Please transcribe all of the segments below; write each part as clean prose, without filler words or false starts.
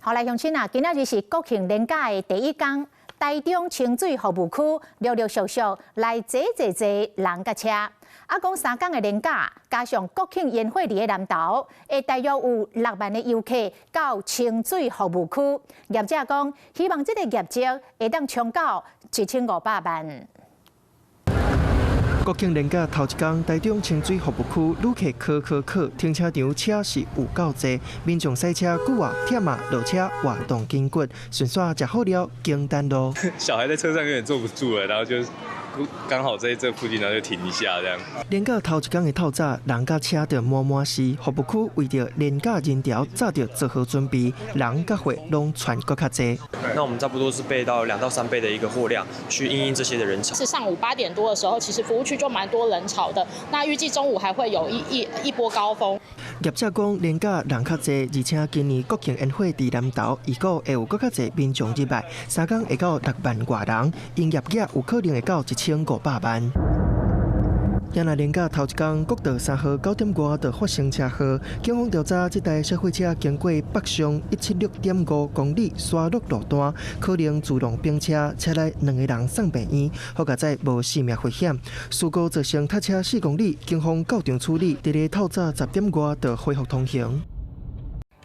好来，乡亲啊，今仔日是国庆连假的第一天，台中清水服务区陆陆续续来坐人甲车。啊，讲3天的连假，加上国庆烟火伫个南投，会大约有6万的游客到清水服务区。业者讲，希望这个业绩会当冲到1500万。 国庆连假头一天，台中清水服务区旅客可，停车场车是有够多，民众塞车久啊，忝啊，落车活动筋骨，顺续食好了，经单路。小孩在车上有点坐不住了，然后就刚好在这附近，然后就停一下这样。连假头一天的透早，人甲车着满是，服务区为着连假人潮，早着做好准备，人甲货拢传搁较多。那我们差不多是备到2到3倍的一个货量，去因应这些的人潮。是上午8点多的时候，其实服务区就蛮多人潮的。那预计中午还会有一波高峰。业者讲，连假人较多，而且今年国庆烟火伫南投，预估会有搁较侪民众入来，3天会到6万外人，营业额有可能会到1500万。 今仔连假头一天，国道3号9点外就发生车祸。警方调查，这台小货车经过北上176.5公里沙鹿路段，可能自动并车，车内2个人送病院，好在无生命危险。事故造成塞车4公里，警方到场处理，伫个透早10点外就恢复通行。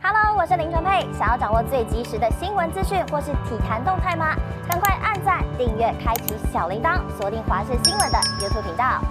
Hello， 我是林纯佩。想要掌握最及时的新闻资讯或是体坛动态吗？赶快按赞、订阅、开启小铃铛，锁定华视新闻的 YouTube 频道。